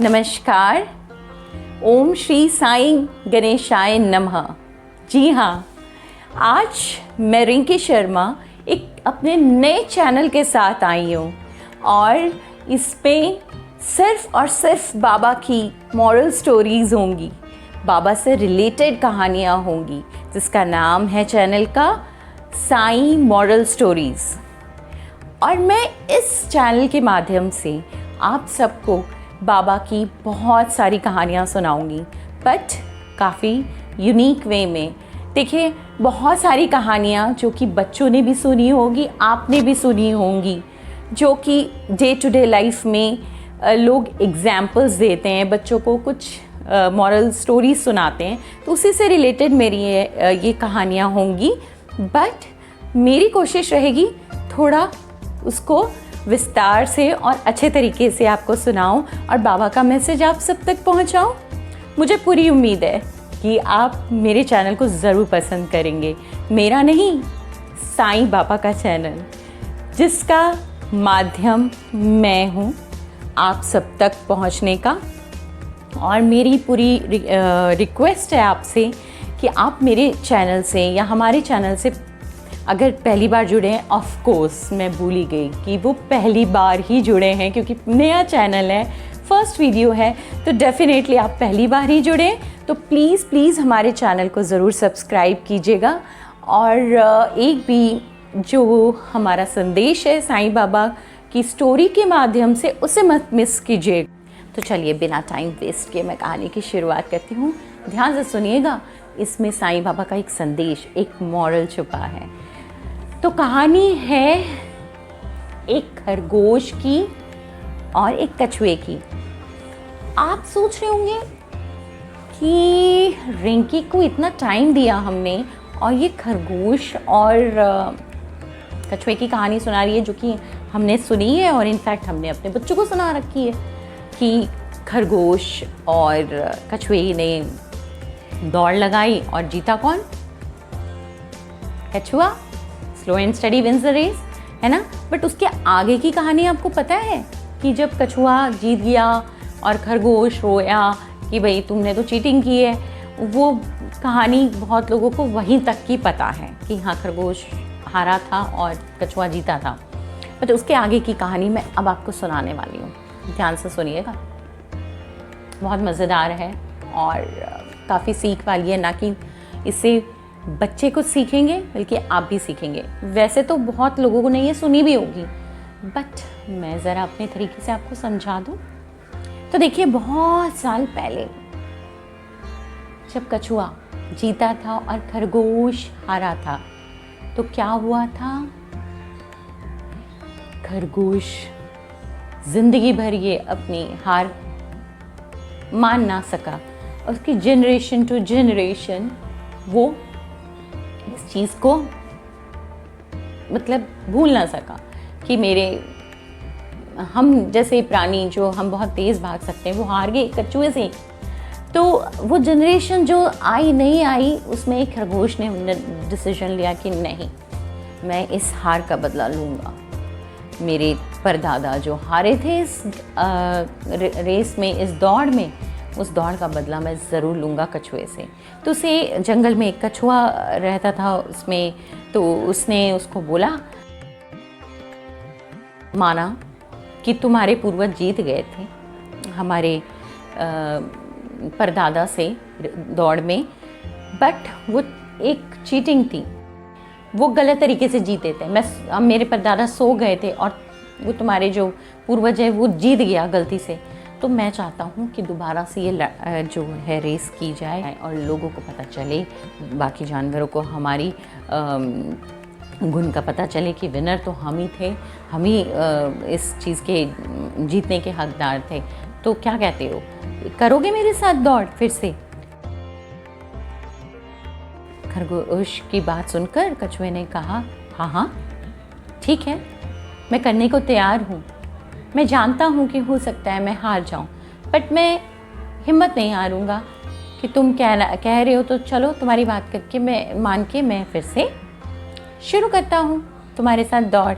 नमस्कार। ओम श्री साईं गणेशाय नमः। जी हाँ, आज मैं रिंकी शर्मा एक अपने नए चैनल के साथ आई हूँ और इस पे सिर्फ और सिर्फ बाबा की मॉरल स्टोरीज़ होंगी, बाबा से रिलेटेड कहानियाँ होंगी, जिसका नाम है चैनल का साईं मॉरल स्टोरीज़। और मैं इस चैनल के माध्यम से आप सबको बाबा की बहुत सारी कहानियाँ सुनाऊंगी, बट काफ़ी यूनिक वे में। देखिए, बहुत सारी कहानियाँ जो कि बच्चों ने भी सुनी होगी, आपने भी सुनी होंगी, जो कि डे टू डे लाइफ में लोग एग्जाम्पल्स देते हैं, बच्चों को कुछ मॉरल स्टोरीज सुनाते हैं, तो उसी से रिलेटेड मेरी ये कहानियाँ होंगी। बट मेरी कोशिश रहेगी थोड़ा उसको विस्तार से और अच्छे तरीके से आपको सुनाऊं और बाबा का मैसेज आप सब तक पहुंचाऊं। मुझे पूरी उम्मीद है कि आप मेरे चैनल को ज़रूर पसंद करेंगे। मेरा नहीं, साईं बाबा का चैनल, जिसका माध्यम मैं हूं आप सब तक पहुंचने का। और मेरी पूरी रिक्वेस्ट है आपसे कि आप मेरे चैनल से या हमारे चैनल से अगर पहली बार जुड़े हैं, ऑफ कोर्स मैं भूल ही गई कि वो पहली बार ही जुड़े हैं, क्योंकि नया चैनल है, फर्स्ट वीडियो है, तो डेफिनेटली आप पहली बार ही जुड़े। तो प्लीज़ हमारे चैनल को ज़रूर सब्सक्राइब कीजिएगा और एक भी जो हमारा संदेश है साईं बाबा की स्टोरी के माध्यम से, उसे मत मिस कीजिए। तो चलिए बिना टाइम वेस्ट किए मैं कहानी की शुरुआत करती हूँ। ध्यान से सुनिएगा, इसमें साईं बाबा का एक संदेश, एक मॉरल छुपा है। तो कहानी है एक खरगोश की और एक कछुए की। आप सोच रहे होंगे कि रिंकी को इतना टाइम दिया हमने और ये खरगोश और कछुए की कहानी सुना रही है, जो कि हमने सुनी है और इनफैक्ट हमने अपने बच्चों को सुना रखी है कि खरगोश और कछुए ने दौड़ लगाई और जीता कौन? कछुआ। Slow and steady wins the race, है ना। बट उसके आगे की कहानी आपको पता है कि जब कछुआ जीत गया और खरगोश रोया कि भाई तुमने तो चीटिंग की है। वो कहानी बहुत लोगों को वहीं तक की पता है कि हाँ, खरगोश हारा था और कछुआ जीता था। बट उसके आगे की कहानी मैं अब आपको सुनाने वाली हूँ। ध्यान से सुनिएगा, बहुत मज़ेदार है और काफ़ी सीख वाली है। ना कि इससे बच्चे कुछ सीखेंगे, बल्कि आप भी सीखेंगे। वैसे तो बहुत लोगों ने ये सुनी भी होगी, बट मैं ज़रा अपने तरीके से आपको समझा दूँ। तो देखिए, बहुत साल पहले जब कछुआ जीता था और खरगोश हारा था, तो क्या हुआ था? खरगोश जिंदगी भर ये अपनी हार मान ना सका। उसकी जनरेशन टू जनरेशन वो इस चीज़ को मतलब भूल ना सका कि हम जैसे प्राणी जो हम बहुत तेज़ भाग सकते हैं, वो हार गए कछुए से। तो वो जनरेशन जो आई नहीं आई, उसमें एक खरगोश ने डिसीजन लिया कि नहीं, मैं इस हार का बदला लूँगा। मेरे परदादा जो हारे थे इस रेस में, इस दौड़ में, उस दौड़ का बदला मैं ज़रूर लूँगा कछुए से। तो उसे जंगल में एक कछुआ रहता था उसमें, तो उसने उसको बोला, माना कि तुम्हारे पूर्वज जीत गए थे हमारे परदादा से दौड़ में, बट वो एक चीटिंग थी, वो गलत तरीके से जीते थे। मेरे परदादा सो गए थे और वो तुम्हारे जो पूर्वज है वो जीत गया गलती से। तो मैं चाहता हूँ कि दोबारा से ये जो है रेस की जाए और लोगों को पता चले, बाकी जानवरों को हमारी गुण का पता चले कि विनर तो हम ही थे, हम ही इस चीज़ के जीतने के हकदार थे। तो क्या कहते हो, करोगे मेरे साथ दौड़ फिर से? खरगोश की बात सुनकर कछुए ने कहा, हाँ ठीक है, मैं करने को तैयार हूँ। मैं जानता हूँ कि हो सकता है मैं हार जाऊँ, बट मैं हिम्मत नहीं हारूँगा कि तुम कह रहे हो, तो चलो तुम्हारी बात करके मान के मैं फिर से शुरू करता हूँ तुम्हारे साथ दौड़।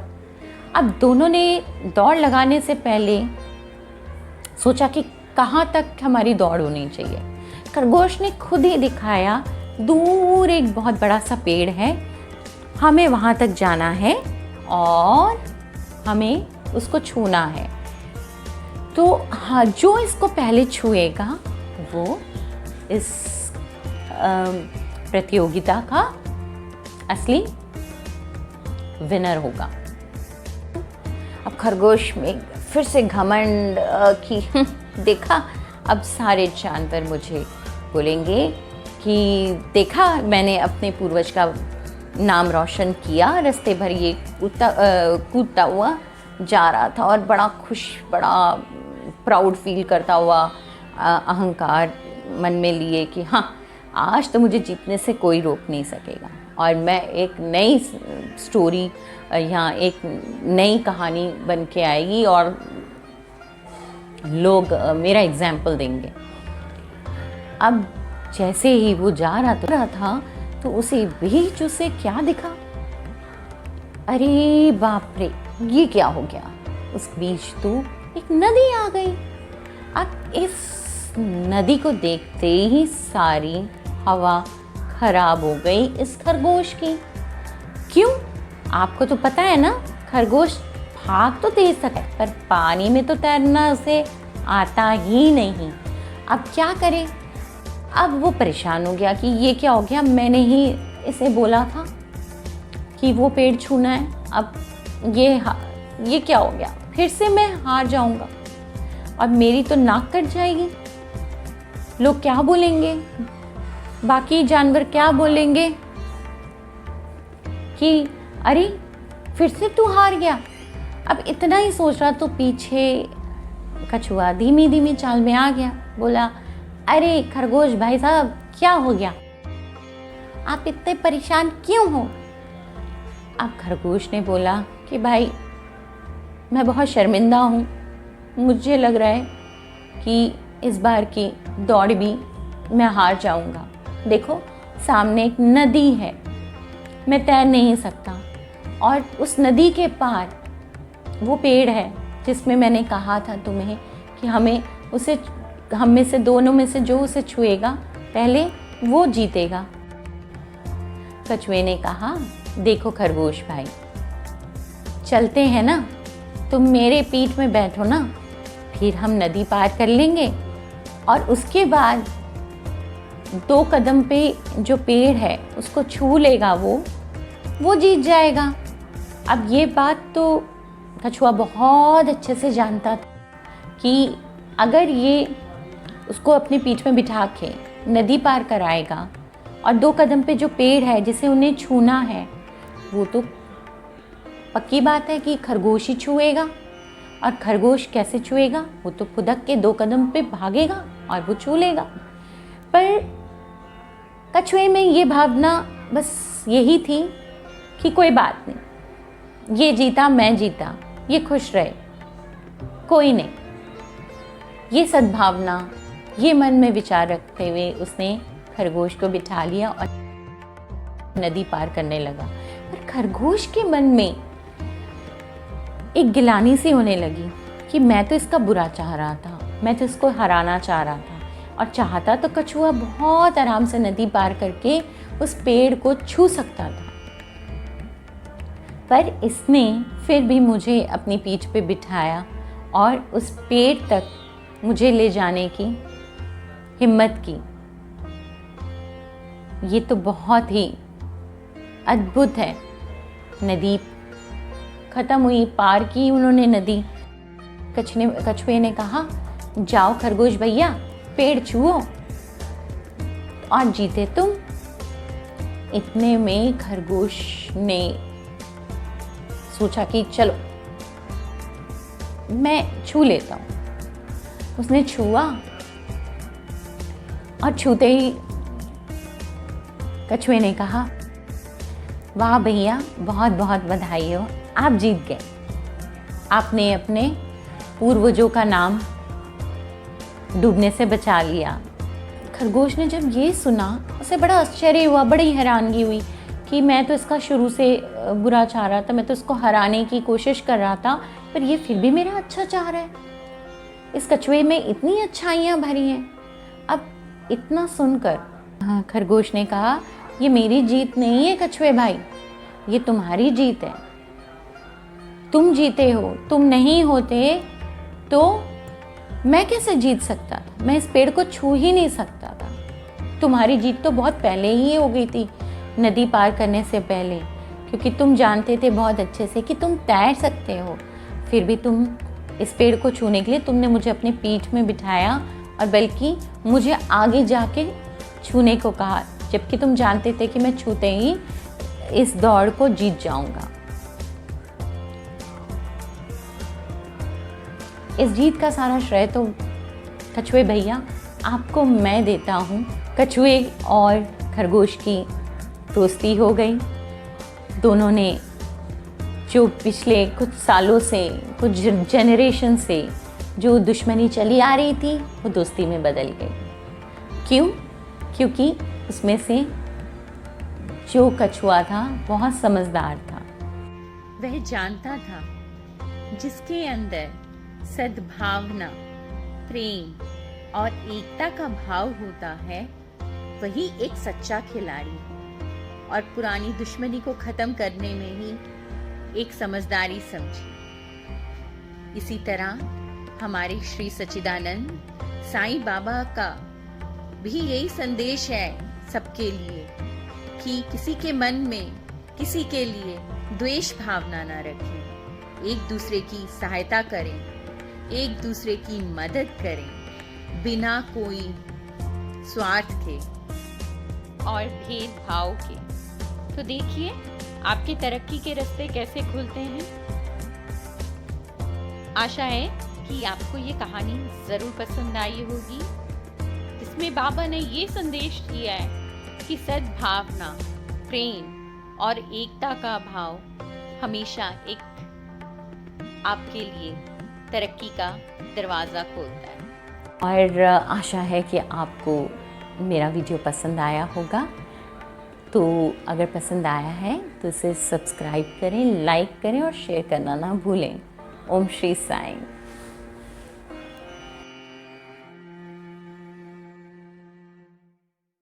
अब दोनों ने दौड़ लगाने से पहले सोचा कि कहाँ तक हमारी दौड़ होनी चाहिए। खरगोश ने खुद ही दिखाया, दूर एक बहुत बड़ा सा पेड़ है, हमें वहाँ तक जाना है और हमें उसको छूना है। तो हाँ, जो इसको पहले छुएगा वो इस प्रतियोगिता का असली विनर होगा। अब खरगोश में फिर से घमंड कि देखा, अब सारे जानवर मुझे बोलेंगे कि देखा मैंने अपने पूर्वज का नाम रोशन किया। रास्ते भर ये कूदता हुआ जा रहा था और बड़ा खुश, बड़ा प्राउड फील करता हुआ, अहंकार मन में लिए कि हाँ, आज तो मुझे जीतने से कोई रोक नहीं सकेगा और मैं एक नई स्टोरी या एक नई कहानी बन के आएगी और लोग मेरा एग्जाम्पल देंगे। अब जैसे ही वो जा रहा था तो उसे बीच उसे क्या दिखा, अरे बाप रे, ये क्या हो गया। उस बीच तो एक नदी आ गई। अब इस नदी को देखते ही सारी हवा खराब हो गई इस खरगोश की। क्यों? आपको तो पता है ना, खरगोश भाग तो तेज सकता है पर पानी में तो तैरना उसे आता ही नहीं। अब क्या करे? अब वो परेशान हो गया कि ये क्या हो गया, मैंने ही इसे बोला था कि वो पेड़ छूना है, अब ये क्या हो गया, फिर से मैं हार जाऊंगा और मेरी तो नाक कट जाएगी। लोग क्या बोलेंगे, बाकी जानवर क्या बोलेंगे कि अरे फिर से तू हार गया। अब इतना ही सोच रहा तो पीछे कछुआ धीमी धीमी चाल में आ गया, बोला अरे खरगोश भाई साहब, क्या हो गया, आप इतने परेशान क्यों हो? अब खरगोश ने बोला कि भाई मैं बहुत शर्मिंदा हूँ, मुझे लग रहा है कि इस बार की दौड़ भी मैं हार जाऊँगा। देखो सामने एक नदी है, मैं तैर नहीं सकता और उस नदी के पार वो पेड़ है जिसमें मैंने कहा था तुम्हें कि हम में से दोनों में से जो उसे छुएगा पहले वो जीतेगा। कछुए ने कहा देखो खरगोश भाई, चलते हैं ना, तुम मेरे पीठ में बैठो ना, फिर हम नदी पार कर लेंगे और उसके बाद 2 कदम पे जो पेड़ है उसको छू लेगा वो जीत जाएगा। अब ये बात तो कछुआ बहुत अच्छे से जानता था कि अगर ये उसको अपनी पीठ में बिठा के नदी पार कराएगा और 2 कदम पे जो पेड़ है जिसे उन्हें छूना है, वो तो पक्की बात है कि खरगोश ही छुएगा। और खरगोश कैसे छुएगा? वो तो फुदक के 2 कदम पे भागेगा और वो छू लेगा। पर कछुए में ये भावना बस यही थी कि कोई बात नहीं, ये जीता मैं जीता, ये खुश रहे, कोई नहीं। ये सद्भावना, ये मन में विचार रखते हुए उसने खरगोश को बिठा लिया और नदी पार करने लगा। पर खरगोश के मन में एक गिलानी सी होने लगी कि मैं तो इसका बुरा चाह रहा था, मैं तो इसको हराना चाह रहा था और चाहता तो कछुआ बहुत आराम से नदी पार करके उस पेड़ को छू सकता था, पर इसने फिर भी मुझे अपनी पीठ पे बिठाया और उस पेड़ तक मुझे ले जाने की हिम्मत की। ये तो बहुत ही अद्भुत है। नदी खत्म हुई, पार की उन्होंने नदी। कछुए ने कहा जाओ खरगोश भैया, पेड़ छुओ और जीते तुम। इतने में खरगोश ने सोचा कि चलो मैं छू लेता हूँ। उसने छुआ और छूते ही कछुए ने कहा वाह भैया, बहुत बहुत बधाई हो, आप जीत गए, आपने अपने पूर्वजों का नाम डूबने से बचा लिया। खरगोश ने जब ये सुना उसे बड़ा आश्चर्य हुआ, बड़ी हैरानगी हुई कि मैं तो इसका शुरू से बुरा चाह रहा था, मैं तो इसको हराने की कोशिश कर रहा था, पर ये फिर भी मेरा अच्छा चाह रहा है। इस कछुए में इतनी अच्छाइयाँ भरी हैं। अब इतना सुनकर खरगोश ने कहा, ये मेरी जीत नहीं है कछुए भाई, ये तुम्हारी जीत है। तुम जीते हो, तुम नहीं होते तो मैं कैसे जीत सकता था, मैं इस पेड़ को छू ही नहीं सकता था। तुम्हारी जीत तो बहुत पहले ही हो गई थी, नदी पार करने से पहले, क्योंकि तुम जानते थे बहुत अच्छे से कि तुम तैर सकते हो। फिर भी तुम इस पेड़ को छूने के लिए तुमने मुझे अपनी पीठ में बिठाया और बल्कि मुझे आगे जाके छूने को कहा, जबकि तुम जानते थे कि मैं छूते ही इस दौड़ को जीत जाऊंगा। इस जीत का सारा श्रेय तो कछुए भैया आपको मैं देता हूँ। कछुए और खरगोश की दोस्ती हो गई। दोनों ने जो पिछले कुछ सालों से, कुछ जनरेशन से जो दुश्मनी चली आ रही थी, वो दोस्ती में बदल गई। क्यों? क्योंकि उसमें से जो कछुआ था बहुत समझदार था। वह जानता था जिसके अंदर सद्भावना, प्रेम और एकता का भाव होता है, वही एक सच्चा खिलाड़ी है। और पुरानी दुश्मनी को खत्म करने में ही एक समझदारी समझी। इसी तरह हमारे श्री सच्चिदानंद साईं बाबा का भी यही संदेश है सबके लिए कि किसी के मन में किसी के लिए द्वेष भावना ना रखें, एक दूसरे की सहायता करें, एक दूसरे की मदद करें, बिना कोई स्वार्थ के और भेदभाव के। तो देखिए आपकी तरक्की के रास्ते कैसे खुलते हैं। आशा है कि आपको ये कहानी जरूर पसंद आई होगी। इसमें बाबा ने ये संदेश दिया है कि सद्भावना, प्रेम और एकता का भाव हमेशा एक आपके लिए तरक्की का दरवाज़ा खोलता है। और आशा है कि आपको मेरा वीडियो पसंद आया होगा। तो अगर पसंद आया है तो इसे सब्सक्राइब करें, लाइक करें और शेयर करना ना भूलें। ओम श्री साईं।